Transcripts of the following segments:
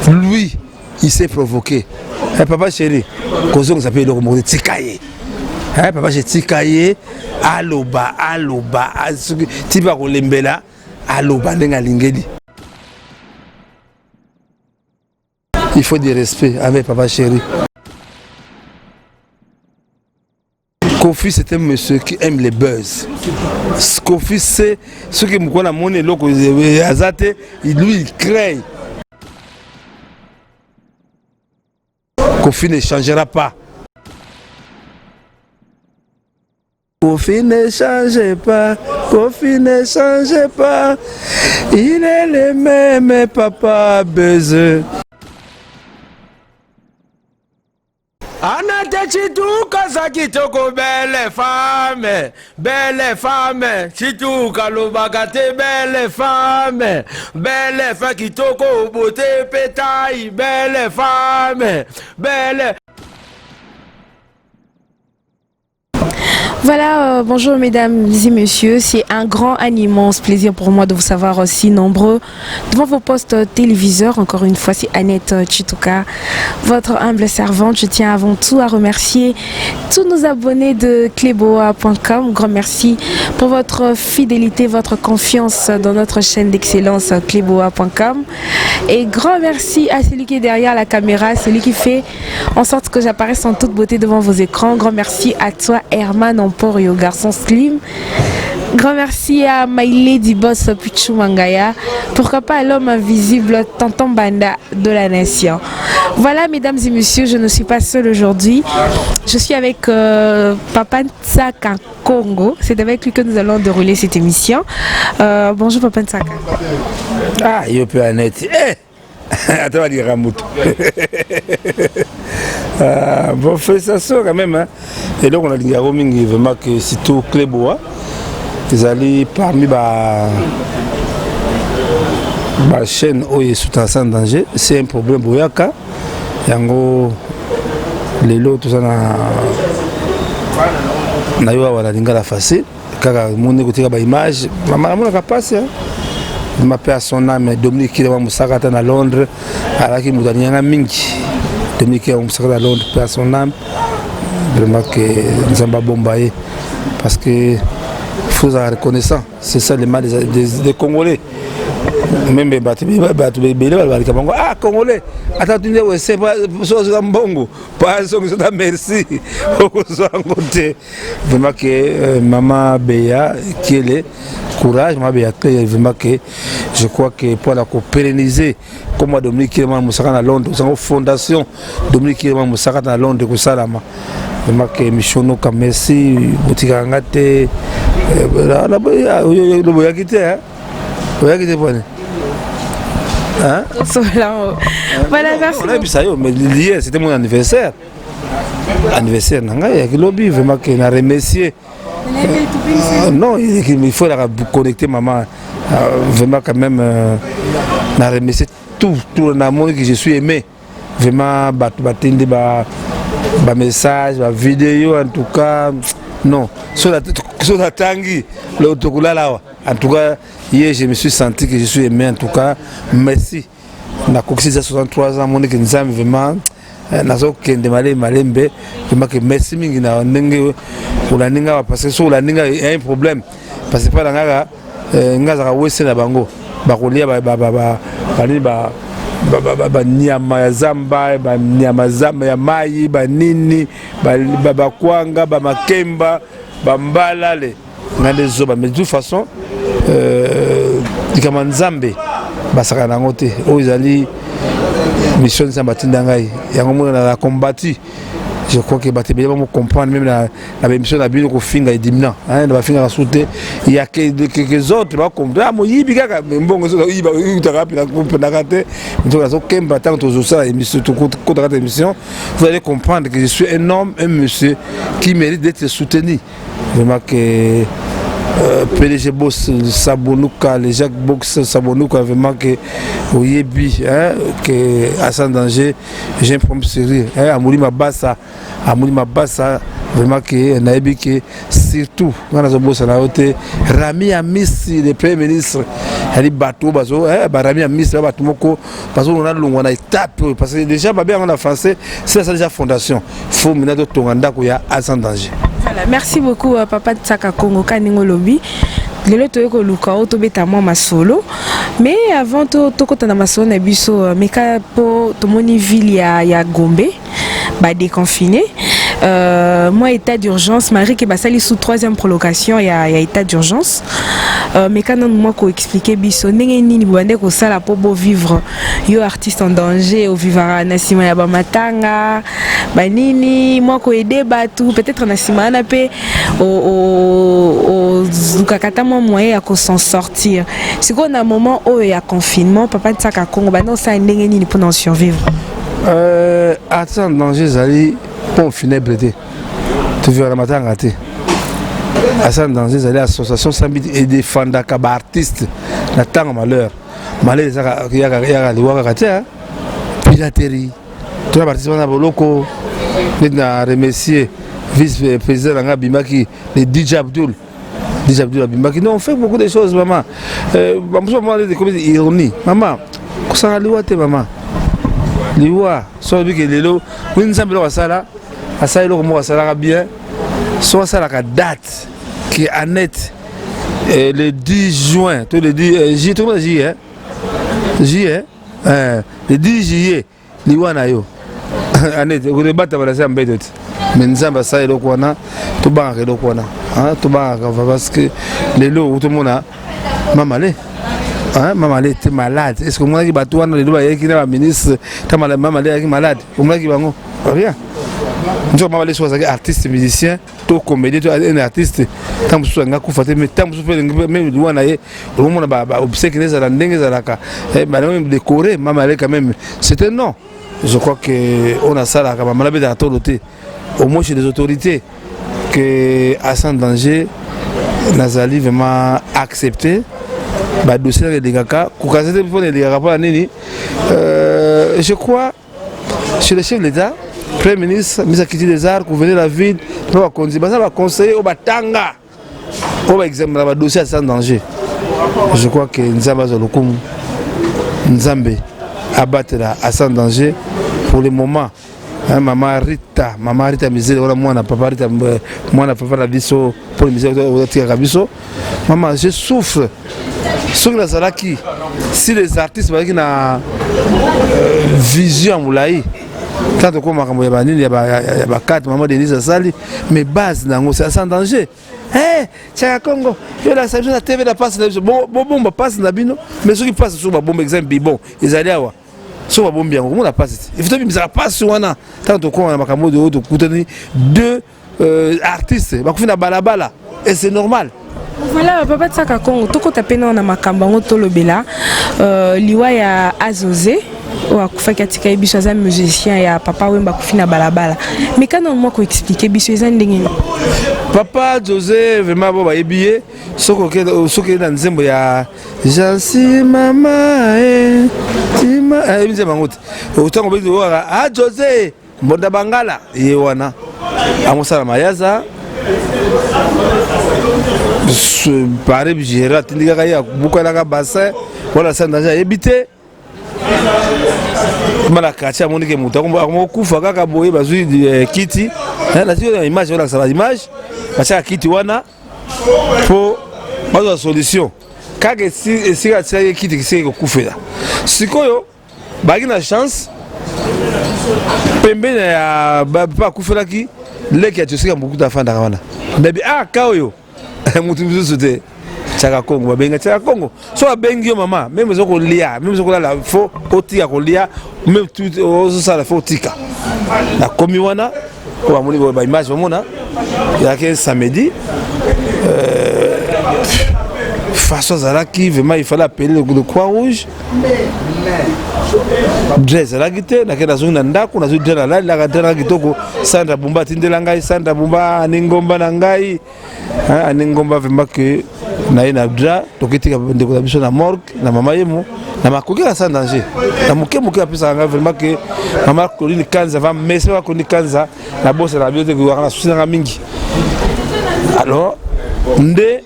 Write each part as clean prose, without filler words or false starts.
Lui, il s'est provoqué. Papa chéri, Kozong s'appelle le mot de Tikaye. Papa j'ai Tikaye, aloba, tiba kolembela, aloba nenga lingeli. Il faut du respect avec papa chéri. Kofi c'est un monsieur qui aime les buzz. Kofi c'est ce qui me connaît mon éloque azate, lui il crée. Kofi ne changera pas. Kofi ne change pas, Kofi ne change pas. Il est le même papa buzz. Anate chituka za kitoko belle femme, chituka lobakate belle femme kitoko beauté pétaille, belle femme, belle. Voilà, bonjour mesdames et messieurs, c'est un grand, un immense plaisir pour moi de vous savoir aussi nombreux devant vos postes téléviseurs. Encore une fois, c'est Annette Chituka, votre humble servante. Je tiens avant tout à remercier tous nos abonnés de Kleboa.com. Grand merci pour votre fidélité, votre confiance dans notre chaîne d'excellence Kleboa.com. Et grand merci à celui qui est derrière la caméra, celui qui fait en sorte que j'apparaisse en toute beauté devant vos écrans. Grand merci à toi Herman Emporio, garçon slim. Grand merci à My Lady Boss Pichu Mangaya. Pourquoi pas à l'homme invisible Tonton Banda de la nation. Voilà mesdames et messieurs, je ne suis pas seule aujourd'hui. Je suis avec Papa Ntsaka Congo. C'est avec lui que nous allons dérouler cette émission. Bonjour Papa Ntsaka. Ah, il peut en être. Attends, il y a Ramout. Bon, félicitations quand même. Hein. Et donc, on a dit à Roming, vraiment que c'est tout Kleboa. Ils allaient parmi la chaîne où ils sont en danger. C'est un problème pour Yaka. Yango, les lots, tout ça, na yo wala lingala facile. Kaka, mon écouter la image. Maman, on a passé. Je m'appelle à son âme Dominique qui est à Londres, à la qui m'a mingi. Dominique est à Londres, à son âme. Vraiment que nous sommes bombardés. Parce que faut être reconnaissant. C'est ça le mal des Congolais. Même les ah, Congolais, attends, tu dis, c'est pas bongo. Pas ça, merci. Vraiment que maman Béa, qui est courage, maman Béa, vraiment que je crois que pour la pérenniser, comme Dominique Kirman Moussaka à Londres, une fondation Dominique Kirman Moussaka à Londres, que ça là, vraiment que Michono, merci, Boutika Ngate, le Boyakité, hein, Boyakité, hein? Voilà, merci. On a vu ça, mais hier c'était mon anniversaire. Anniversaire, il lobby vraiment qu'il a remercié. Non, il faut la connecter maman. Vraiment quand même, a remercié tout le monde que je suis aimé. Vraiment, battre message, vidéo en tout cas. Non, sur la tangi, en tout cas, hier je me suis senti que je suis aimé, en tout cas, merci. On a coxé 63 ans, mon équipe nous a vraiment, nazo kende malembe, vraiment que merci mingi na ndenge ulaninga parce que sur ulaninga il y a un problème parce que pas ngaka ngaza wese na bango bakolia nyama ya zamba, nyama zamba ya mai, nini, kwanga, makemba, mbalale, ngande zoba. Mais de toute façon, comme Nzambe, basaka nangote, ils mission Nzambatinda ngai, yango na la combattu. Je crois que Batébi va comprendre même la mission de la Bible qu'on finit à Dimna, hein, on va finir à sauter. Il y a quelques autres, va comprendre. Ah, moi, il y a bon, il va vous allez comprendre que je suis un homme, un monsieur qui mérite d'être soutenu. Vraiment que PDG Boss Sabonouka, les Jacques Box Sabonouka, vraiment que Oyebi, que Hassan Danger, j'ai un problème sérieux. Amouli Mabassa, vraiment que Naïbi que surtout, quand on a boss à la hauteur, Rami Amis, le Premier ministre, il bateau, Rami Amis, bateau moko, parce qu'on a l'on a étape, parce que déjà, on a français, c'est déjà fondation. Il faut mener d'autres Tonganda qu'il y a Hassan Danger. Voilà, merci beaucoup Papa Tsaka Congo Kaningo Lobby. Lelo toyeko luka o tobeta mwa masolo. Mais avant to kotana masolo na biso meka po tomoni ville ya Gombe ba déconfiné. Moi état d'urgence, Marie qui basali sous 3e prolongation il y a état d'urgence. Mais quand moi ko expliquer biso ndenge nini bande ko sala po bo vivre yo artiste en danger au vivara na sima ya ba matanga ba nini moi ko aider batu peut-être na sima na pe au zukakata moi moyen à s'en sortir. C'est qu'on a un moment où il y a confinement papa Tsaka Congo ba non ça ndenge nini pour survivre. Attends danger zali pour funèbre tu veux la matin raté. Hassan Danger zali association Sambit et défendre kaba artiste na tant malheur ya liwaka raté piraterie tout la partie na boloko na remercier vice-président nga Bimaki le DJ Abdul Bimaki. Non, on fait beaucoup de choses maman. Maman des comme ironie maman kusanga liwa te maman liwa so bi ke lelo win sambe lo sala asai lo mo sala bien soit ça la date qui est à net le 10 juin tout le 10 juillet le 10 juillet liwa na yo anet ko debata bala sa mbedo mais nzamba sa elo kona to banga elo kona to banga parce que lelo tout le monde a mamale maman elle était malade. Est-ce que moi qui bateau dans les doigts qui est ministre maman elle est malade au moins qui va rien. Nous maman elle soit artiste musicien to comédien to un artiste tant que nga kufate mais tant que même doigt na ye au moment ba obsèque les ala ndenge zalaka même décorer maman elle quand même c'était non. Je crois que on a ça là quand maman elle a toloté au moins chez les autorités que Hassan Danger Nazali vraiment accepté. Bah dossier de Gaka, je crois chez le chef de l'État, Premier ministre, ministre qui des arts, gouverner la ville, va conseiller au Batanga, au examiner le dossier sans danger. Je crois que Nzamba Zolokum, Nzambe abattre à sans danger pour le moment. Maman Rita misère voilà moi na papa Rita moi na papa la biso pour misère au tia biso maman je souffre sur la salaki si les artistes qui na vision moulai tant que makambo ya banini ya ba 4 maman Denise Sali mais base nango c'est sans danger Tsaka Congo yo la saison la TV la passe bon passe na bino mais ceux qui passent sur ba bombe exemple bon ils allaient avoir sur la bombe bien comment la passe il faut que ça passe sur wana tant que on a makambo de haut coûter deux artistes ba kufina balabala et c'est normal. Voilà papa Tsaka Congo toko tapena na makambo ngo tolobela liwa ya Azozé wa kufaka tika biso za musicien ya papa wemba kufina balabala mais quand on moi ko expliquer biso za ndenge papa José vraiment bo ba ebiye soko na nzembo ya Jansi mama tima ebize mangote utango bezo wa José mbonda bangala ye wana amosala mayaza pare bijera tindika kaya bukala ka bassin wala sandaja ebité mala kacha monike muta ko kufa kaka boye bazui kiti la sio image wala sa image bacha kiti wana po bazo solution kage si ka tsaya kiti kisi ko kufela sikoyo bagi na chance pembeni ya ba kufela ki leki ya tsika mbukuta fanda wana baby kaoyo mutu biso te Tsaka Congo babenga Tsaka Congo so babengi yo mama même zo ko lia même zo ko la fo otika ko lia même tout ozo sala fo otika na komi wana ko amoni ba image mona ya ke samedi façon Zalaki, vraiment il fallait appeler le Croix-Rouge. Dress Zalaki, na zone ndako, na zone la la gadera kitoko, Sandra Bumba tindela ngai, Sandra Bumba aningomba na ngai, aningomba vraiment que na ina dra, tokitika ndeko biso na morgue, na mama yemo, na makoki la sans danger. Na moke apesa ngai vraiment que mama Coline Kanza va messe wa Coline Kanza, na bosse la biote ko na susi na mingi. Alors, ndé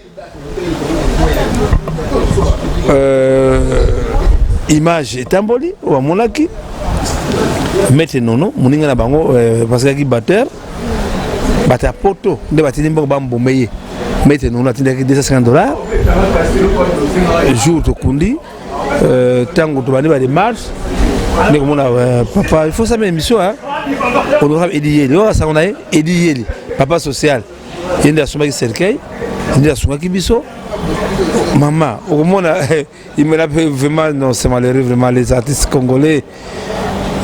image etamboli wa monaki mette nono muninga na bango parce que ki batteur bata poto nde batini mbongo bambomeye mette nono atindaki $250 jour to kundi tango to bani ba démarche mais comme on a papa il faut ça même émission hein honorable Ediyeli on ça on a Ediyeli papa social il a somaki cercueil il a somaki biso maman, au moment il me l'a vraiment, non, c'est malheureux, vraiment, les artistes congolais.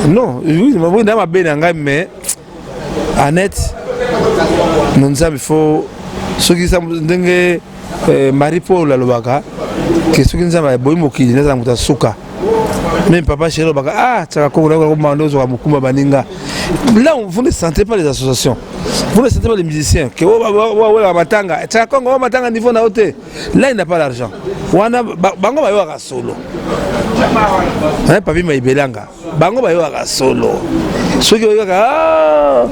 Non, oui, mais Annette, nous savons, il faut. Ceux qui savent, Marie-Paul, la Lobaka, que ceux qui savent, Boïmoki, les Amouta Souka. Même papa chez Lobaka, ah, tu as Baninga. Là, vous ne sentez pas les associations. Vous ne sentez pas les musiciens. Que Matanga, tu as Congo Matanga niveau na hauteur. Là, il n'a pas l'argent. Bango ba yoka solo. Hein, papi Maïbelanga. Bango ba yoka solo. Ceux qui yoka, ah,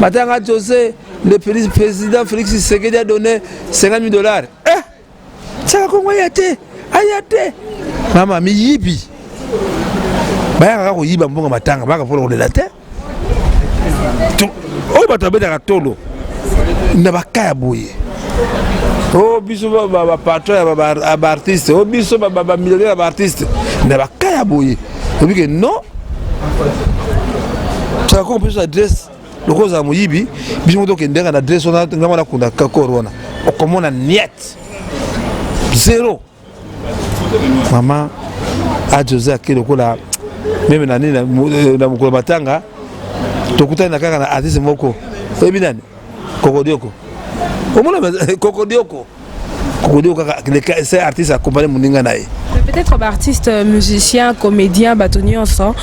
Matanga José, le président Félix Tshisekedi a donné $50 000. Eh, tu as Congo Yate, Ayate. Maman, mi yibi. Baya ko yiba mbongo Matanga, baka pour le latin. Oh, bah, tu as bien tolo. Na bakaya boye. Oh, biso ba patron ba artiste. Oh, biso ba millionnaire ba artiste. Na bakaya boye. Obi que non. Ça comme plus adresse le cause à moyibi, biso donc ndanga na adresse on a ngama kunda ka corona. O comme on a niet. Zéro. Maman a José akelo kola même na nini na mukolo Matanga. Tokuta na kaka na artiste moko ebinani Kokodioko omona Kokodioko kaka c'est artiste accompagné muninga nae peut-être artiste musicien comédien batonnier ensemble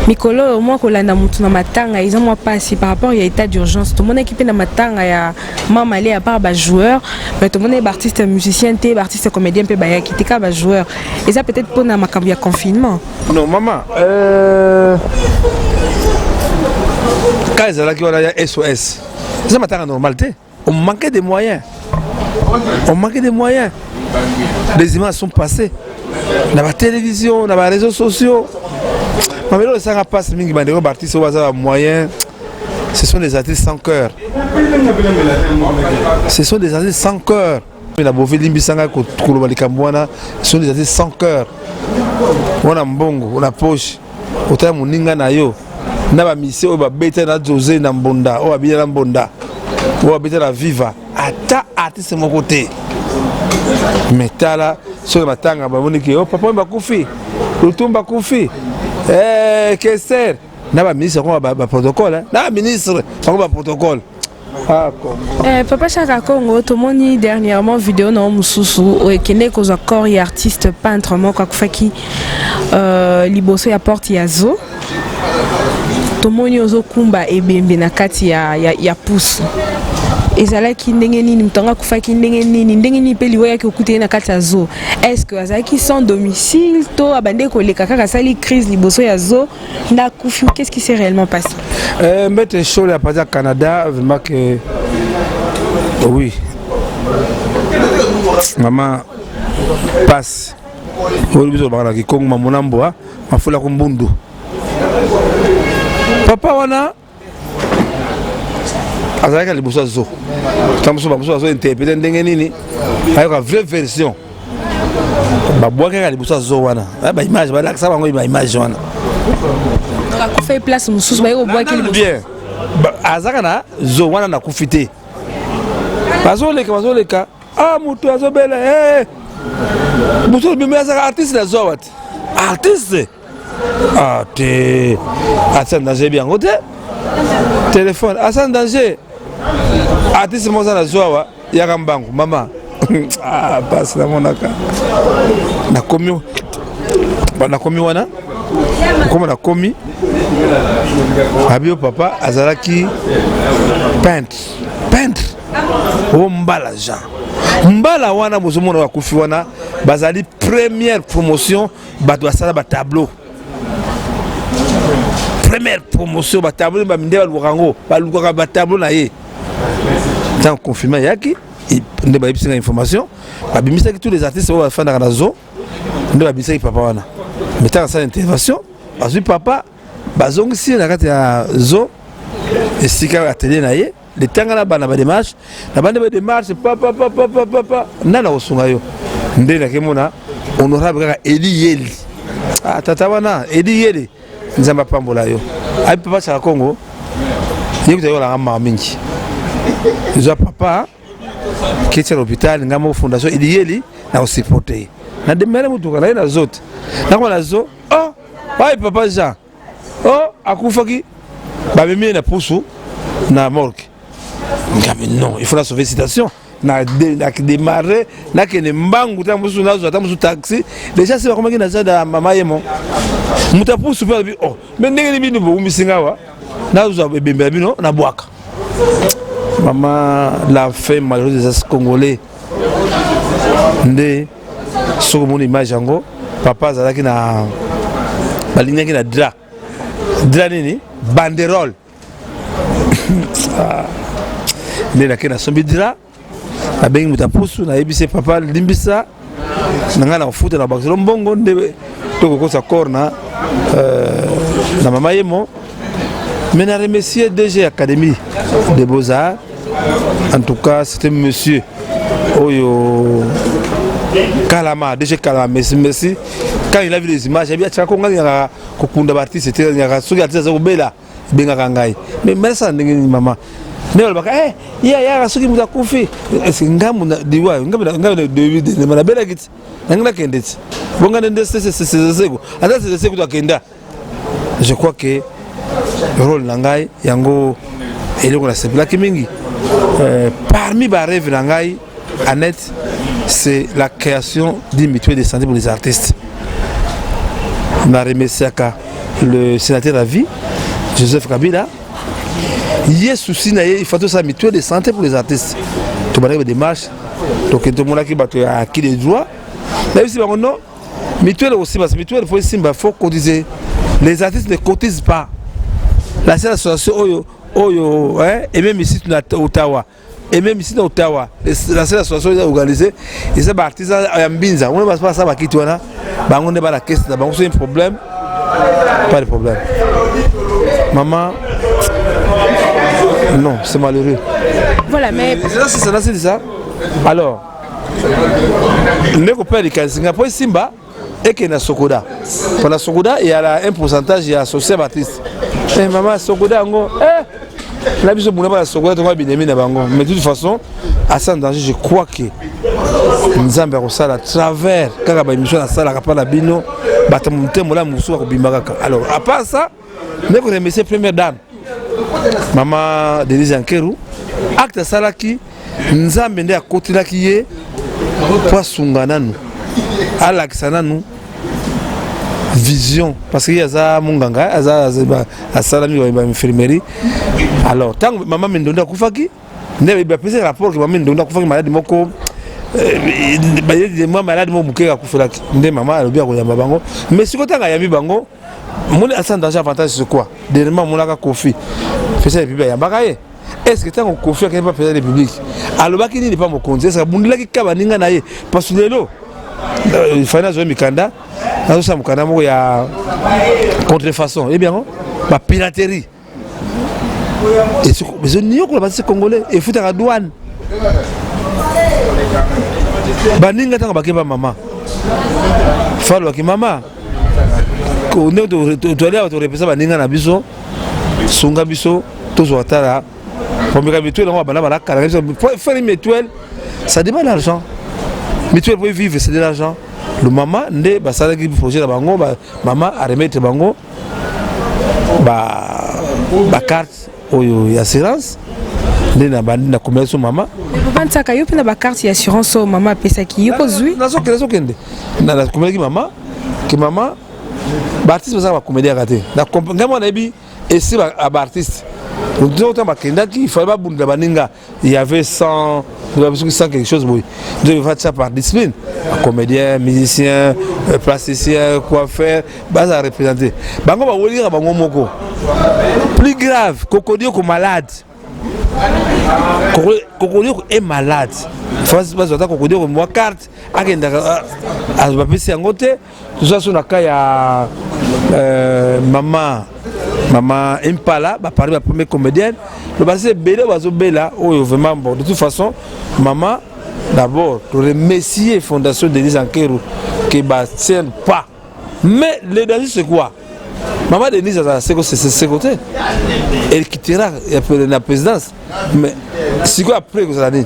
mikolo au moins kolanda mutu na Matanga ils ont moi passé par rapport à état d'urgence tout mon équipe na Matanga ya mama ali à part ba joueur mais tout mon est artiste musicien té artiste comédien pe ba ya kitika ba joueur et ça peut-être pour na makambi ya confinement non maman quand ils allaient voir SOS, c'est ma normalité. On manquait des moyens. On manquait des moyens. Les images sont passées. Dans la télévision, dans les réseaux sociaux. Mais là, ça passe. Les artistes ont moyens. Ce sont des artistes sans cœur. Ce sont des artistes sans cœur. Ce sont des artistes sans cœur. On a mbongo, on a poche. On a moninga na yo. Na ba mission ba beta na José na Mbonda o abia na Mbonda o abita na Viva ata artiste mon côté metala so Matanga ba moni ke o papa ba kufi lutumba kufi Kester na ba ministre ko ba protocole na ministre ko ba protocole Papa Chaka Congo tomoni dernièrement vidéo na mususu o ekene ko za corps et artiste peintre moko akufaki liboso ya porte ya zo tomoni ozo kumba ebembe na kati ya pusu ezalaki ndenge nini mtonga kufaki ndenge nini pe liwo yaki okuteli na kati ya zo est-ce que azalaki sans domicile to abande koleka kaka sali crise liboso ya zo na kufi qu'est-ce qui s'est réellement passé mbete show ya paja Canada vraiment que oui maman passe au biso bana ki Kongo mamonambo mafula ko mbundu papa wana azalaka liboso zo tamuso bamuso zo interpréter ndenge nini ayaka vraie version babwaka liboso zo wana ba image ba laksa bango ba image wana ko fait place mususu ba yo bwaki liboso bien azaka na zo wana na kufite bazoleka ah mutu azobela mutu bimbe azaka artiste na zo wat artiste ah te Asan danger bien côté téléphone Asan danger artiste moza na zoa ya kambangu mama Ah, passe la monaka. Nakomi wana. Comme nakomi. Abio papa azalaki peintre. Oh mbala Jean. Mbala wana bozomona wakufi wana bazali première promotion bato asala ba tableau. Première promotion ba tableau ba minde ba lukango ba lukaka ba tableau na ye. Tant confirmé yaki nde ba yipsinga information ba bimisaki tous les artistes ba fanda na zo nde ba bimisaki papa wana. Mettant ça intervention azui papa bazongisi na kati ya zo esika atelier na ye le tanga na bana ba démarche na bana ba démarche papa nana osunga yo nde na kemona honorable kaka Eli Yeli ah tata wana Eli Yeli nzamba pambola yo ai papa cha Congo yekuta yo la ngama mingi zo papa qui est à l'hôpital ngamo fondation Eli Yeli na o supporter na demere mutuka na zote na kwa zo oh ai papa Jean oh akufaki ba mimi na pusu na morgue. Non, il faut la sauver citation. Na démarrer, na que ne mbangu ta musu nazo ta musu taxi. Déjà c'est comment na za mama yemo. Mutapu super bi oh. Mais ndenge ni bo umisinga wa. Nazo bembe bino na bwaka. Maman la fin malheureuse des Congolais. Ndé sur mon image yango papa zalaki na balinga ki na dra nini banderole. Nde na kena sombi dira abengi mutapusu na ebise papa limbisa nanga na futa na bakelo mbongo nde toko kosa corna na mama yemo mais na remercier DG Académie des Beaux-Arts. En tout cas c'était monsieur Oyo Kalama, DG Kalama, merci. Quand il a vu les images, il a dit que il y a kokunda artiste, c'était il y a ceux qui artiste au bela benga kangai. Mais merci maman. Ne baka ya ceux qui nous a confié. Est-ce que ngamu diwa ngamu de na bela kiti. Ngana kendeti. Bonga ndende c'est seko. Ata c'est seko to kenda. Je crois que rôle nangai yango eloko la sepla kimingi. Parmi les rêves nangai Annette, c'est la création d'une mutuelle de santé pour les artistes. Le sénateur à vie, Joseph Kabila, il y a souci, il faut que ça mutuelle de santé pour les artistes. Tout le monde a des démarches, donc tout le monde a acquis des droits. Mais si non, mutuelle aussi, parce que mutuelle, il faut cotiser. Les artistes ne cotisent pas. La seule association, et même ici à Ottawa. Et même ici dans Ottawa, la seule association est organisée, et c'est artisan à Mbinza. On ne va pas ça à Kitwana, on n'est pas la caisse, on a un problème, pas de problème. Maman, non, c'est malheureux. Voilà, mais. C'est ça. Alors, le copain de Singapour, Simba, et qu'il y a Sokoda. Pour la Sokoda, il y a un pourcentage, il y a associé Baptiste. Et maman, Sokoda, la biso buna ba sokola tonga binemi na bango mais de toute façon à ça danger je crois que nzambe ko sala travers kaka ba émission na sala ka na bino batamutembo la musu ko bimbaka alors à part ça ne ko remercier première dame maman Denise Ankeru acte sala ki nzambe nde akotila ki ye po sungana nu ala kisana nu vision parce qu'il y a ça munganga à salami wa infirmerie alors tant maman Mendonda kufaki ne ba pese rapport que maman Mendonda kufaki malade moko moi malade mo mukeka kufaki nde maman alobi ko yamba bango mais siko tanga yami bango mon asan danger avantage c'est quoi dernièrement mon laka kofi pese le public yamba kaye est-ce que tant kofi ka pas pese le public alobaki ni pas mo konzi ça bundila ki kabaninga na ye parce que lelo il fallait jouer mikanda na ça mukanda moko ya contrefaçon et bien ma piraterie et mais on n'y a pas de congolais et faut à douane baninga tanga bakeba maman falo ki maman ko ne to aller to repesa baninga na biso sunga biso to zo atara pour me mutuelle on va bana bana kala faire une mutuelle ça demande de l'argent mutuelle pour vivre c'est de l'argent le maman nde basala ki projet na bango maman a remettre bango ba carte oyo assurance nde na bandi na komela so mama papa nsaka yo pe na ba carte d'assurance o mama pesaki yo ko zui nazokende na komelaki mama ke mama ba artiste bazaka ba comédien kate na ngai mwana yebi esi ba artiste donc bakendaki il fallait babunda baninga il y avait 100 quelque chose boy donc il va ça par discipline comédien musicien plasticien coiffeur baza représenter bango ba wolira bango moko plus grave Kokodio ko malade Kokodio est malade faut pas attendre Kokodio ko moi carte akenda ba pesi yango te tout ça sur na ka ya maman Impala ba parler la première comédienne le passé belé bazo bela oh vraiment bon de toute façon maman d'abord pour remercier fondation Denise Ankeru qui ba tient pas mais le danger c'est quoi maman Denise a c'est côté elle quittera la présidence mais c'est quoi après que ça dit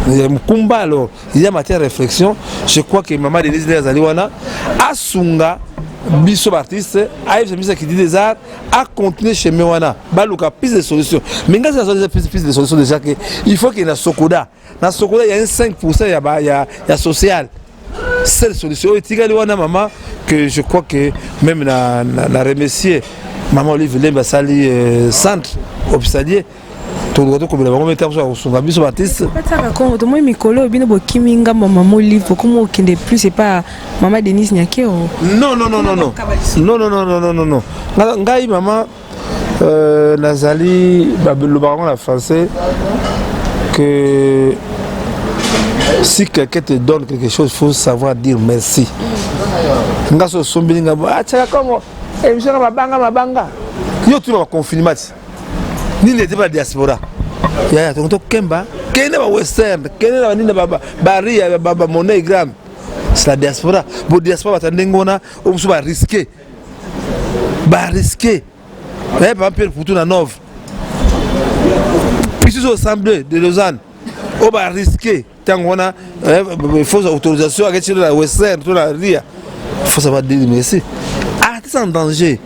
il y a un combat alors il y a matière de réflexion je crois que maman Denise Azaliwana a sunga biso artiste aïe c'est qui dit des arts à continuer chez Mewana baluka piste de solution mais quand ça des piste de solution déjà que il faut qu'il y ait na Sokoda il y a un 5% il y a social seule solution et tigali wana maman que je crois que même na remercier maman Olive Lemba sali centre hospitalier tout le comme la maman mettait sur son biso artiste pas ça quand moi mikolo bino bo kiminga maman Olive comme au kinde plus c'est pas maman Denise Nyakero non ngai maman nazali le baron la français que si quelqu'un te donne quelque chose il faut savoir dire merci ngaso sombilinga acha comme et monsieur mabanga yo tu vas confinement ni n'était pas diaspora ya tonto kemba kene ba western kene ba nina baba bari ya baba monnaie gram c'est la diaspora bo diaspora batandengona omusu ba risquer pas pire pour tout na nove puis aux assemblées de Lausanne on va risquer tangona il faut autorisation avec la western tout la ria il faut savoir dire merci artiste en danger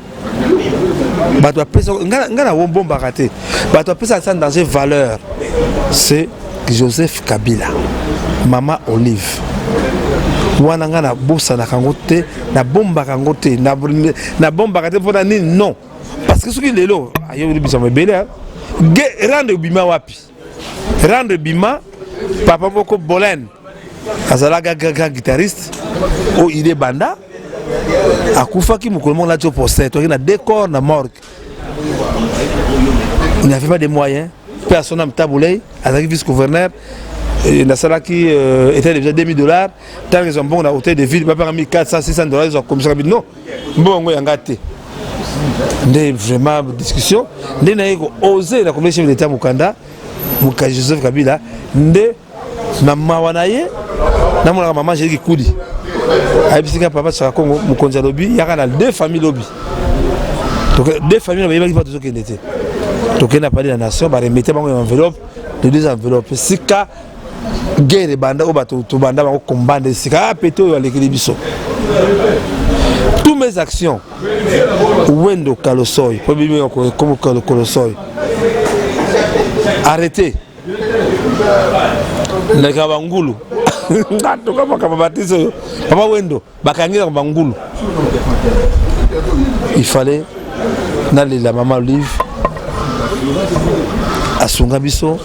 bato apesa ngana bomba raté bato apesa en danger valeur c'est Joseph Kabila Maman Olive wana ngana bosa na kangote na bomba kangote na bomba raté pour nani non parce que ce qui lelo ayo bisa mebele rendre bima wapi rendre bima papa moko Bolen azala gaga guitariste o il est banda akufaki mukolo na tio poster to na décor na morgue il n'avait pas de moyens personne n'a taboulé avec vice-gouverneur na sala qui était déjà $2000 tant qu'ils ont bon na hôtel de ville pas par $1400-600 ils ont comme ça non bon ngate ndé vraiment discussion ndé na yeko oser la commission de l'état Mukanda Muka Joseph Kabila ndé na mawanaye na mona maman j'ai kudi aibisika papa tsaka Kongo mukonza lobi yaka na deux familles lobi donc deux familles ba yeba to kende te to kenda parler la nation ba remettre bango enveloppe de deux enveloppes sika guerre banda o bato to banda ba ko combattre sika peto ya l'équilibre tous mes actions wendo kalosoy problème comme kalosoy arrêtez na kabangulu ngato kama kabatizo papa wendo bakangira kabangulu il fallait d'aller la maman Olive asunga biso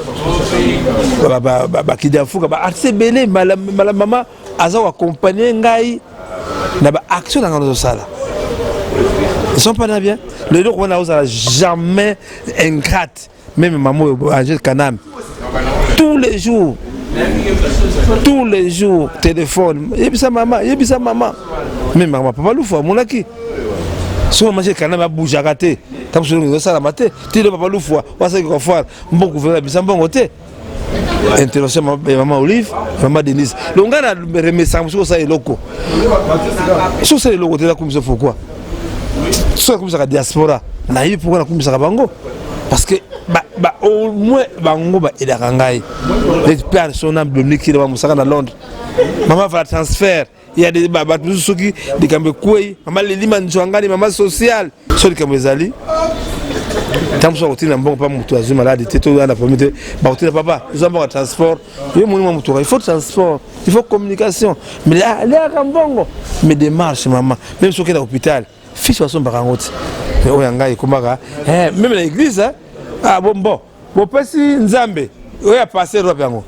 ba kidafuka ba artiste belé mala maman aza accompagner ngai na ba action dans nos sala ils sont pas bien le donc on a jamais ingrate même maman Angel Kanam tous les jours téléphone yebisa maman même maman papa lufa monaki so manger Kanam a bouger raté tam so ngo sala maté ti le papa lufa wasa ko faire bon gouvernement bisa bon côté intervention maman Olive maman Denise donc on a remercier sur ça et loko sur ça et loko te la comme ça pourquoi sur comme ça la diaspora na yi pourquoi comme ça bango parce que au moins bango ba ila kangai les personnes de qui va musaka na Londres maman va transfert il y a des babatu soki de kambe koi maman lelima nzwangani maman social so de kambezali tant que tu n'as pas moto azuma malade tu es na pomite ba tu papa nous avons un transport yo moni moto il faut transport il faut communication mais là kambongo mais démarche maman même si tu es à l'hôpital fils wa son barangote mais oyanga ikomaka même l'église ah bon pesi nzambe oya passer robe yango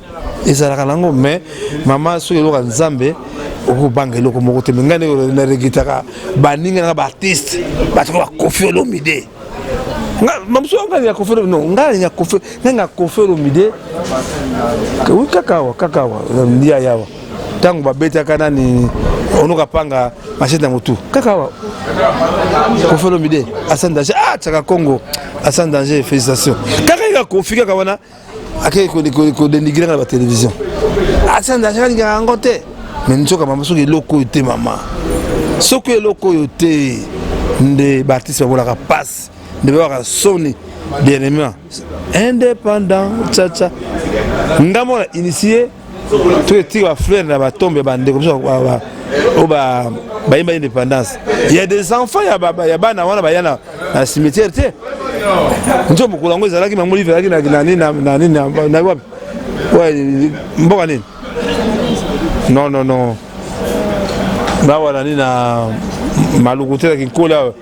ezalaka nango mais maman so eloka nzambe okubanga eloko moko te ngane na regitaka baninga na ba artiste batoko Koffi Olomide mamso ngani ya Koffi no ngani ya Koffi Olomide kakawa ndia yawa tangu babeta kana ni onoka panga machete motu kakawa Koffi Olomide asandaje chaka Congo asandaje félicitations kaka Koffi kaka wana akay ko dénigrer na la télévision asandaje kanga ngote mais nzoka mama soki eloko yote mama soki eloko yote nde baptiste babolaka passe nde babaka soni bien-aimé indépendant tcha ngamo na initié to etika frère na batombe bandeko biso ba bayimba indépendance il y a des enfants ya bana wana bayana na cimetière te nzo mokolo ngo ezalaki mamuli velaki na wapi ouais mboka nini non bah voilà ni na malukutela kinkola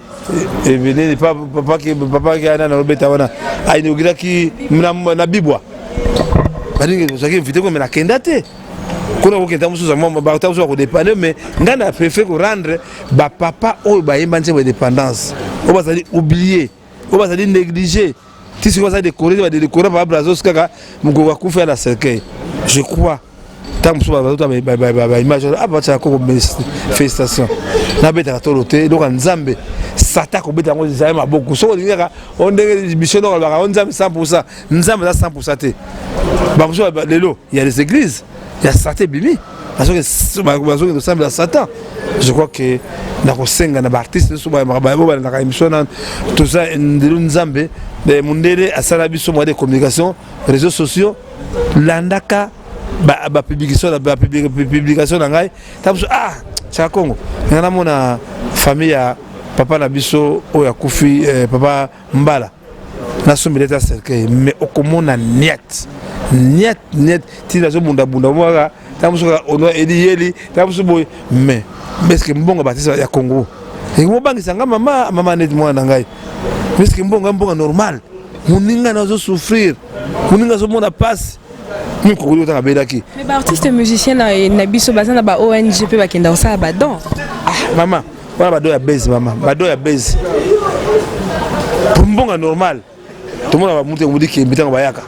et venez papa qui ana na robeta wana aini ugira ki na bibwa balingi kozaki invité ko mena kendate kuna ko kenta musuza mama ba tazo ko dépanner mais ngana préfère ko rendre ba papa o ba yemba nse indépendance o ba sali oublier o ba sali négliger tisi ko sa décorer ba décorer ba brazos kaka muko wa kufa la cercueil je crois tant que ba image abacha ko félicitations na beta tolote donc nzambe sata ko beta ngo zaye maboko so lingaka on ndenge mission no ba nzambe 100% nzambe 100% te ba ko lelo il y a les églises il y a Satan bimi parce que ba semble à Satan je crois que na ko senga na ba artiste so ba na émission tout ça ndelo nzambe de mundele asala biso mo de communication réseaux sociaux landaka ba publication na ngai tabuso cha Congo ngana mona famille ya papa na biso o ya Koffi papa Mbala na sombeleta cercueil mais okomona net tina zo bunda mwaka tabuso ono eli tabuso boy mais est-ce que mbongo batisa ya Congo et mo bangisa nga mama net mwana ngai est-ce que mbongo normal muninga na zo souffrir muninga zo mona passe. Mais artiste musicien na biso baza na ba ONG pe bakenda osala badon maman wana bado ya base maman bado ya base pour mbonga normal tout le monde va monter mudi ki mbitanga bayaka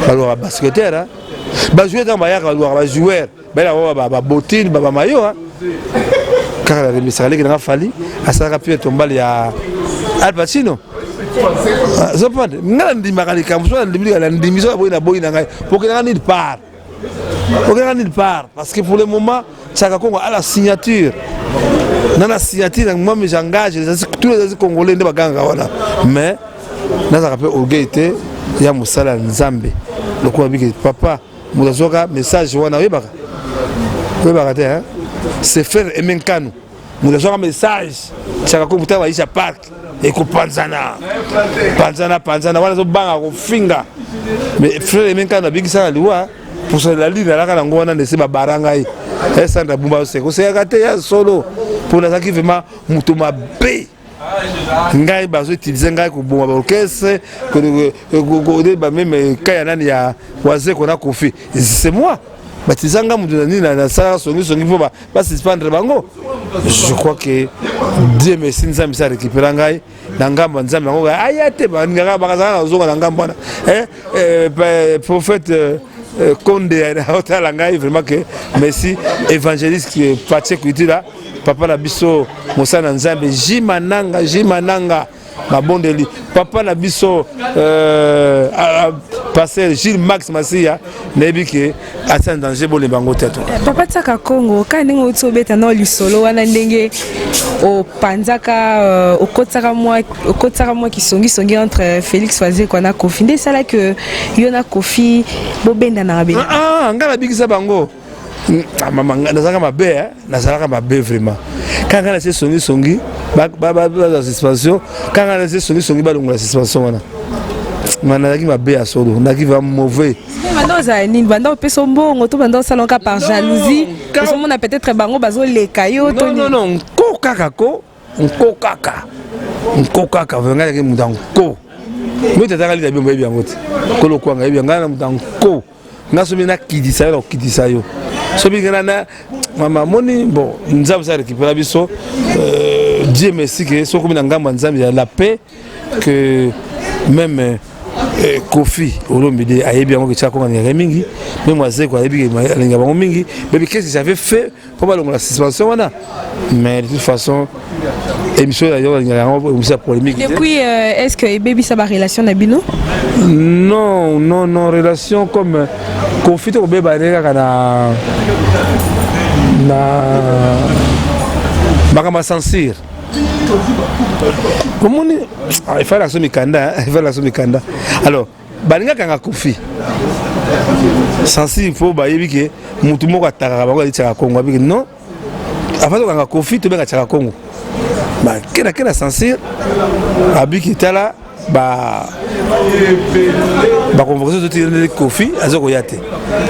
balo ba basketteur ba joueur dans bayaka ba joueur ba botine ba maillot car la remise allait que fali asaka pi tombali ya Al Pacino je pense ngala ndimaka likamso ndimika la ndimiso boina ngai pour que nulle part parce que pour le moment Chaka Congo a la signature dans la signature moi me j'engage tous les Congolais de baganga wana mais naza rappel orgueillité ya musala nzambe lokwa biki papa mudazoka message wana webaka te hein c'est faire emenkanu mudazoka message Chaka Congo tawa isha park eko panzana wana zo banga ko finga mais frère menka na bigi sana liwa pour ça la ligne la kana ngona ndese ba baranga yi esanda bumba seko c'est kate ya solo pour la qui vraiment mutuma be ngai bazo utiliser ngai ko bomba orchestre ko ba même kaya nani ya waze ko na Koffi c'est moi batizanga mudani na sala songi po ba suspendre bango je crois que Dieu merci nzambe ça récupérer ngai na ngamba nzambe ngo ayate ba ngaka bakazana zonga na ngamba prophète Konde na hotala ngai vraiment que merci évangéliste qui Patrick Kuitila papa na biso mosana nzambe jimananga mabondeli papa na biso passer Gilles Max Masia nebiki asa danger bo le bango teto papa Chaka Congo ka ndenge otsobeta na lisolo wana ndenge o panzaka okotsaka moi kisongi entre Félix Faze kwa na Koffi nde sala que yona Koffi bobenda na be ngala bikisa bango mama nazaka mabe vraiment quand ngala c'est songi la suspension quand on a songi balongo la suspension wana manaki mabe ya solo naki va mauvais bando za nini bando peso mbongo to bando salonka par jalousie parce que on a peut-être bango bazo le kayo to non ko kaka venga ke mudanko moi tata kalitabio mbebi yango te ko lo kwanga yebi ngana mudanko ngaso bina kidisa yo so bingana na mama moni bon nzambe ça récupérer biso Dieu merci que so comme na ngamba nzambe ya la paix que même Kofi Olomide a bien que ça comme on mingi même moi c'est quoi ebi linga bango mingi mais qu'est-ce que j'avais fait pour balongo la suspension wana mais de toute façon émission d'ailleurs il y a une polémique depuis est-ce que baby ça va relation na bino non relation comme Kofi to beba neka na makama censure comment il faut la somikanda alors balinga kanga Kofi censure faut ba yebike mutu moko ataka bango litaka Kongo abiki non avant kanga Kofi to benga taka Kongo ba kena censure abiki tala ba conversation de Kofi azoko yate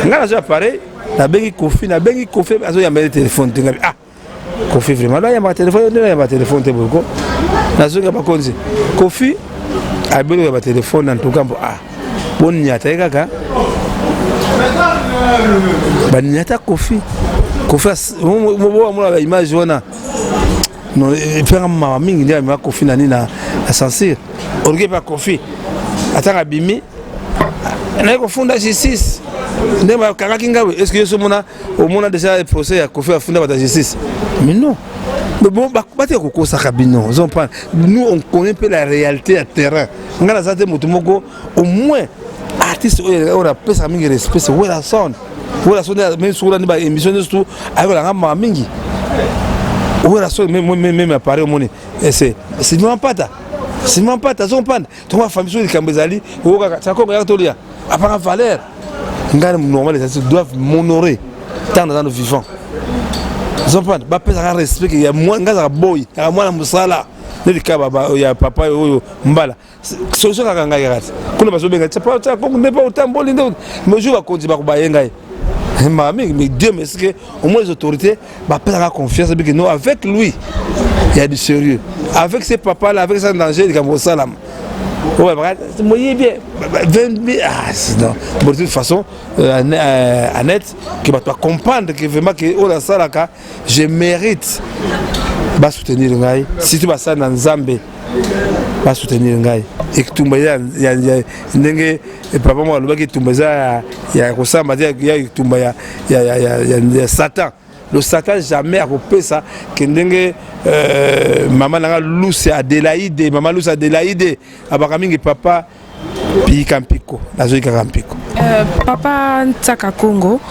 ngana zo appareil na bengi Kofi azo ya mbele téléphone tengabi Kofi vraiment là il y a ma téléphone te boko nazoka ba konzi Kofi a belo ya téléphone en tout cas bon nyata kaka ba nyata Kofi mo la image wana non faire ma mingi ndia ma Kofi nani na censure orgue pas Kofi atanga bimi na ko funda justice ndema kakaki ngawe est-ce que yeso mona au mona déjà procès à Kofi afunda ba justice mais non mais bon bate ko ça kabino nous on connaît peu la réalité à terrain ngala ça te mutumoko au moins artiste on a peu ça mingi respect c'est voilà son même sur la ba émission tout avec la ngama mingi voilà son même appareil au monde c'est vraiment pas ta zone pan to ma famille sur les Kambezali ou ça comme tolia à part valeur ngana normal ça doivent m'honorer tant dans nos vivants zopan ba pesa respect ya moi ngaza boy ya mwana musala neli kaba ya papa oyo mbala solution kaka ngai kati kuna baso benga tapa ta ko ne pas autant boli ndo mais je va continuer ba kubayenga mais Dieu merci que au moins les autorités ba pesa confiance que non avec lui il y a du sérieux avec ses papas là avec sa danger il comme ça là ouais c'est moyen bien sinon de toute façon Annette qui va comprendre que vraiment que oh la salaka je mérite ba soutenir ngai si tu vas ça dans Nzambe ba soutenir ngai et que tumba ya ndenge papa moi le baki tumba ya kosamba ya tumba ya Satan. Le Satan jamais a coupé ça que ndenge maman nanga Luce Adélaïde maman Luce Adélaïde abakamingi papa pi kampiko nazo kampiko papa Tsaka Congo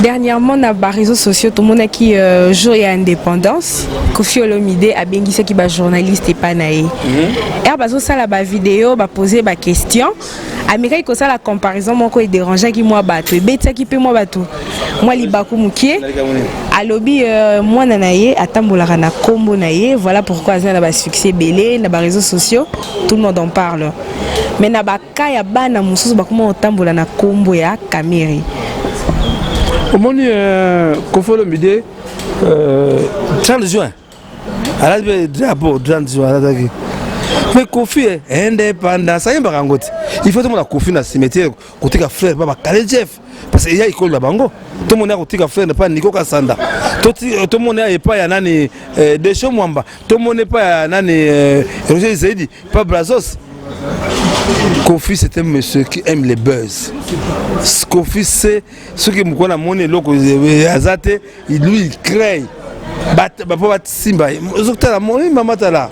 dernièrement na ba réseaux sociaux tout le monde qui jour ya indépendance Kofi Olomide a bengisa ki ba journaliste et pas naé et bazo sala ba vidéo ba poser ba question Amérique ko ça la comparaison moko e dérangeait qui moi bato et beta qui peut moi bato moi libaku mukie alobi moi nanaye atambolaka na kombo naye voilà pourquoi ça ba succès belé na ba réseaux sociaux tout le monde en parle mais na ba ka ya bana mususu ba comment otambola na kombo ya Kameri au monde Kofi Olomide 30 juin à la drapeau 30 juin à la mais Kofi est indépendant ça y est barangote il faut tout le monde a Kofi na cimetière côté ka frère baba Kale Jeff parce qu'il y a école la bango tout le monde a côté ka frère pas Nico Kasanda tout le monde a pas ya nani Desho Mwamba tout le monde n'est pas ya nani Roger Zaidi pas Brazos Kofi c'est un monsieur qui aime les buzz. Kofi c'est ce que nous connaissons mon loko azate lui il crée bat simba zokta mon mama tala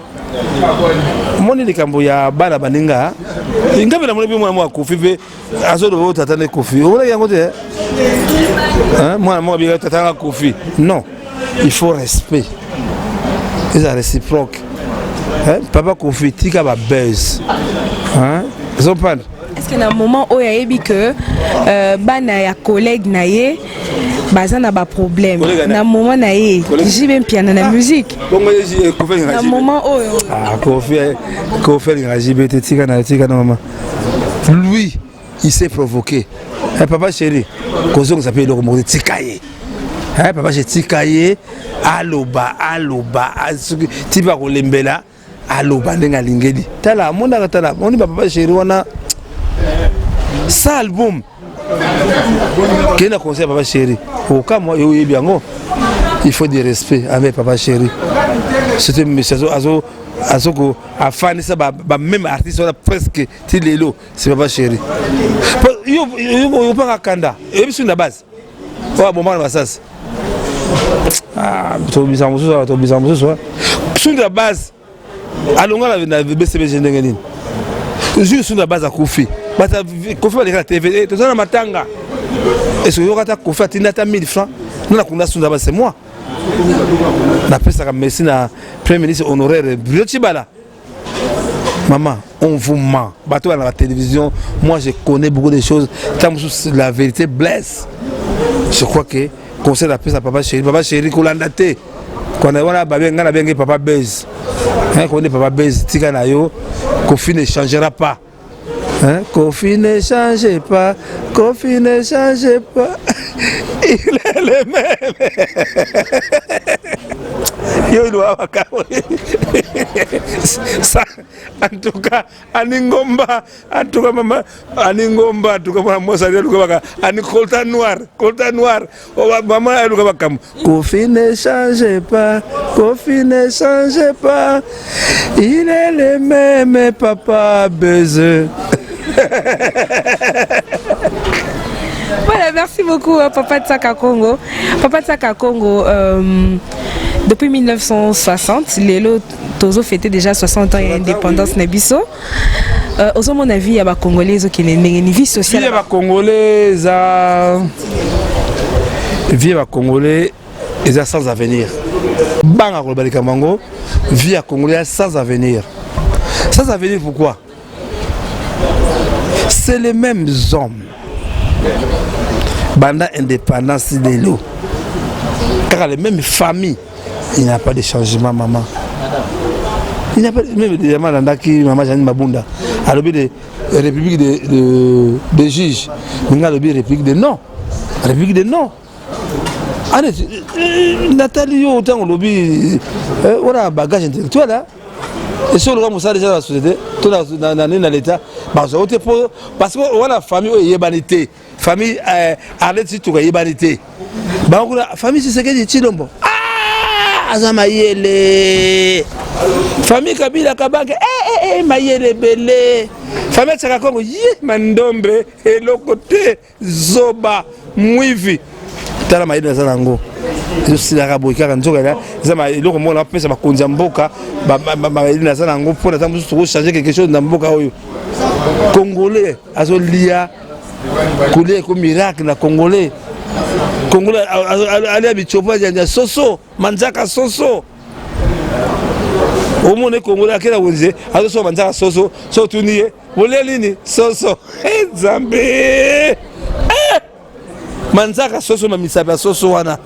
moni likambo ya bana baninga ingabe na moni mwana Kofi be azodo bo tatane Kofi ona yango te hein mwana bi tatanga Kofi non il faut respect c'est réciproque hein papa Kofi tika ba buzz hein est-ce qu'il y a un moment où il y a que bana ya collègue naie baza na ba problème na moment na ye jibe piano na musique na moment oyo Kofi jibe te tika na maman lui il s'est provoqué papa chéri kozonga s'appelle le mot tikaye papa chéri tikaye aloba tiba kolembela aloba ndenga lingedi tala monda tala moni papa chéri wana ça album qui est conseil papa chéri au cas moi il faut du respect avec papa chéri c'était monsieur azoko afani ça même artiste on a presque tilelo c'est papa chéri yo pas kanda et puis sur la base wa bon mal ça to bisambo sur la base alonga na BCB ndengeni juste sur la base à Kofi bata Kofi va la TV to na matanga est-ce que yo kata Kofi atinata 1000 francs na kuna sur la base c'est moi na pesa comme merci na premier ministre honoraire Bruno Tshibala. Maman, on vous ment. Bateau à la télévision, moi je connais beaucoup de choses. Tant la vérité blesse. Je crois que conseil la pesa papa chéri kolandate. Quand on a bien papa Bez. Hein, quand on est papa Bez, tika na yo, Kofi ne changera pas. Hein, Kofi ne change pas. Kofi ne change pas. Il est le même. Yo doit ça en tout cas aningomba en tout cas maman aningomba en tout cas moi ça dit que ani colta noir maman elle doit comme Kofi ne change pas il est le même papa baiser. Voilà, merci beaucoup Papa Tsaka Congo. Papa Tsaka Congo, depuis 1960, Lelo Tozo fêtait déjà 60 ans d'indépendance Nabiso. Au mon avis, il y a des Congolais qui ont une vie sociale. Il y a des Congolais, ils sont sans avenir. Banga Kolbali Kamango, vie à Congolais sans avenir. Sans avenir pourquoi? C'est les mêmes hommes. Banda indépendance de l'eau. Car les mêmes familles, il n'y a pas de changement, maman. Il n'y a pas de même maman qui maman Janine Mabunda. À l'objet de République de juges. Il y a l'objet République de non. République de non. Allez, Nathalie, autant au lobby, on a un bagage intellectuel là. Et sur le rang, déjà dans la société, tout dans l'État, parce que la famille est banité. Famille arrête si tu es banité. La famille, c'est ce que dit Chilombo. Ah, Azamayele. Famille Kabila Kabake, Mayele Belé. Famille Tsakakongo, Mandombe, et le côté Zoba, Mouivi. Tala Mayele Nazango. Je suis là, je suis là, je suis là, je suis là, changer quelque chose dans Mboka. Congolais, Azolia, Congolais comme miracle, na Congolais. Congolais, allez à Bichopa, il y a Soso, Manzaka Soso. Au monde Congolais, à quel âge vous êtes? Attention, Manzaka Soso, Sotuni, Bolelini, Soso, Zambé. Manzaka Soso, Mamisaba Soso, Wana.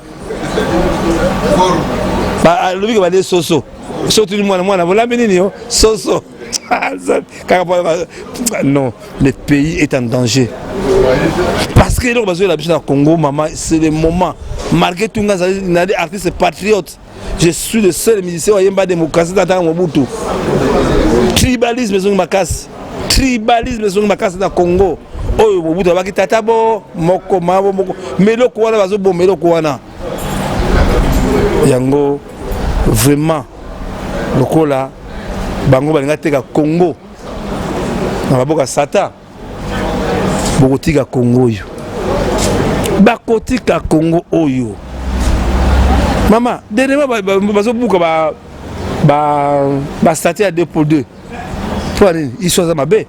Le mec va dire Soso. Surtout moi, voilà, Soso. Non, le pays est en danger. Parce que le Congo, maman, c'est le moment. Malgré tout, il y a des artistes patriotes. Je suis le seul musicien qui a une démocratie dans Mobutu. Tribalisme, c'est une macasse. Tribalisme, c'est une macasse dans le Congo. Oh, Mobutu, il y a tatabo, moko, moko, melo kouana, bazobo, melo kouana. Yango, vraiment, le cola, bango balinga teka Congo, na baboka sata, bokotika Congo yo, bakotika Congo oyo. Maman, dernièrement bazobuka ba statut à 2 pour 2. Pour aller, ils sont à ma baie.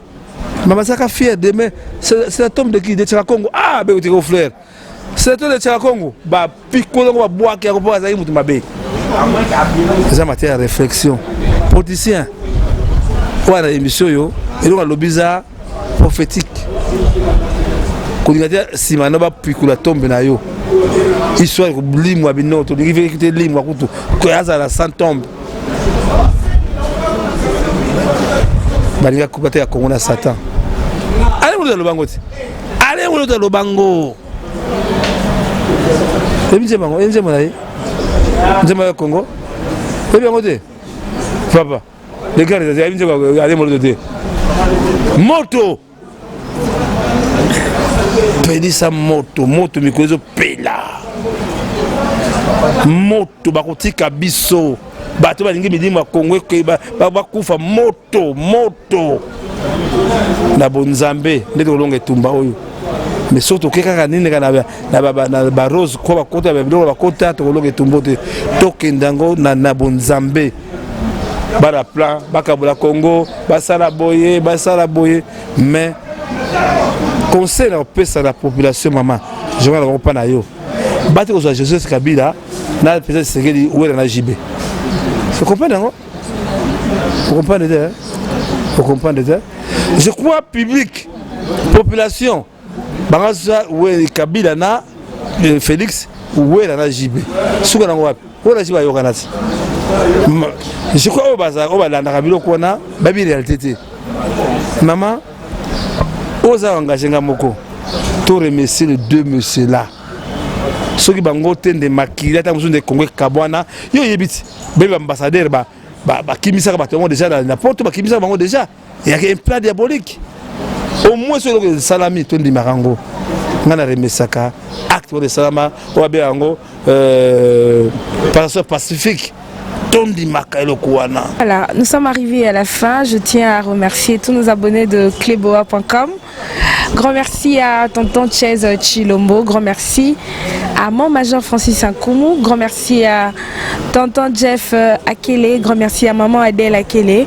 Maman, ça qu'a fier demain, c'est la tombe de qui? De Tchaka Congo. Ah, ben vous frère. C'est la tombe de Tchaka Congo. Bah, pico, on va boire, qui a repos à Zaïm ou ma baie. C'est une matière à réflexion. Politicien, on a une émission, et donc on a le bizarre prophétique. Quand on a dit si on a pico la tombe, histoire de limwa binoto de vérité limwa kutu ko azala sans tombe balinga kupata ya Congo na Satan allez ngolo lobango ti allez ngolo lobango ebije bango enje mona njema ya Congo ebi ngote papa les gars les ebije ko allez ngolo te moto pelisa moto mikozo pela moto bakotika biso bato balingi midimo Kongo ke bakufa moto na bonzambe ndeko longa etumba oyo mais surtout keka nini kana na ba rose ko bakota ba biloko bakota to longa etumba te tokendango na bonzambe bara plan bakabula Congo basala boye mais conseil na pesa la population maman je vais la pas na yo battre aux Joseph Kabila na pesa sekeli ou na JB vous comprenez non vous comprenez je crois public population bangasa ou Kabila na Félix ou na JB suka na wapi ou na JB yo kanati je crois au bazar au balanda kabilo kona babi réalité maman oza engagé ngamoko to remercier les deux messieurs là ceux qui bango tende makila ta musu de Congo kabwana yo yebiti bebe ambassadeur ba kimisa ka batongo déjà na porte ba kimisa bango déjà il y a un plan diabolique au moins sur le salami tondi marango ngana remesaka acte de salama o be yango pacifique. Voilà, nous sommes arrivés à la fin. Je tiens à remercier tous nos abonnés de cleboa.com. Grand merci à tonton Chez Chilombo. Grand merci à mon major Francis Nkoumou. Grand merci à tonton Jeff Akele. Grand merci à maman Adèle Akele.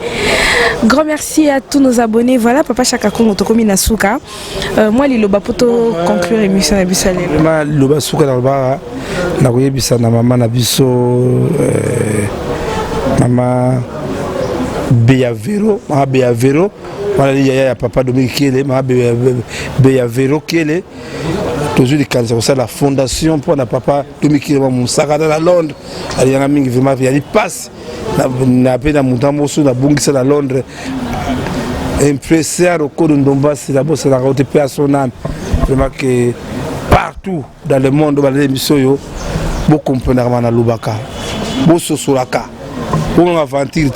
Grand merci à tous nos abonnés. Voilà, papa Chaka Kongo Tokomi Nasuka. Moi, Liloba Poto conclure l'émission à Bissalé. Liloba Suka Nalba, Nagoye Bissana, maman Nabiso. Maman Béavero, voilà il y a papa Dominique Kele, maman Béavero Kele, toujours les cancer ça la fondation pour na papa Dominique Kele mon sagada à Londres, il y a un ami qui vraiment il passe na peine montant mosu na bungisa à Londres, impressionnant au cours de Ndomba c'est la bosse la route à son âme, vraiment que partout dans le monde dans les émissions yo, beaucoup comprendre na Lubaka, beaucoup sosolaka. Pour nous aventure,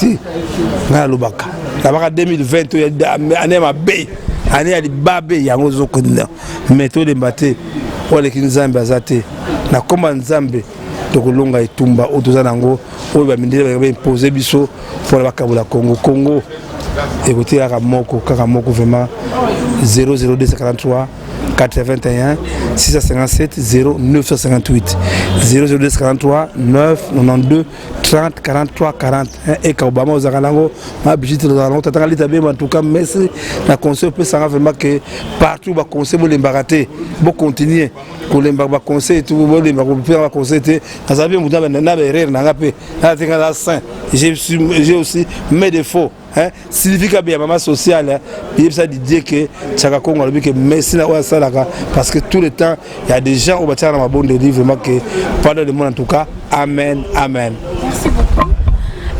na lubaka. La 2020, année ma bé, année ali babé yango zokonda. Méthode de maté, pour les kinzambe azate. Na koma nzambe tokolonga etumba otozanango, oyo ba mindele ba imposer biso pour la bakabula Congo. Écoutez kaka moko vraiment 00243 81 657 0958 00243 992 30 43 40 et quand Obama aux Aralango ma budget dans la tata litabe en tout cas merci la conseil peut ça vraiment que partout va conseil pour l'embarater bon continuer pour l'embarquer conseil tout bon l'embarquer va conseil ça savait mon na na erreur na ngapé na tenga la saint j'ai aussi mes défauts hein signifie bien maman sociale il ça dit que Chaka Kongo que merci na ça parce que tout le temps il y a des gens au bâtiment dans ma bonne de livre vraiment que pendant le monde en tout cas amen.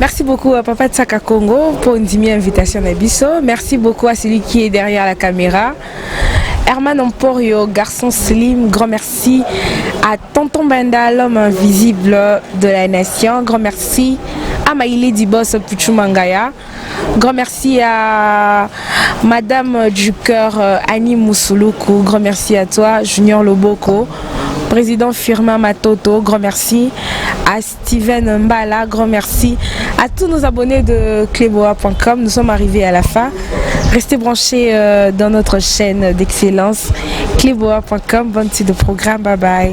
Merci beaucoup à Papa de Chaka Kongo pour une invitation à Bisso. Merci beaucoup à celui qui est derrière la caméra. Herman Emporio, garçon slim, grand merci à Tonton Benda, l'homme invisible de la nation. Grand merci à Maïlé Dibos Puchumangaya. Grand merci à Madame du cœur Annie Moussouloukou. Grand merci à toi, Junior Loboko. Président Firmin Matoto, grand merci. À Steven Mbala, grand merci. À tous nos abonnés de cleboa.com, nous sommes arrivés à la fin. Restez branchés dans notre chaîne d'excellence cleboa.com. Bonne suite de programme, bye bye.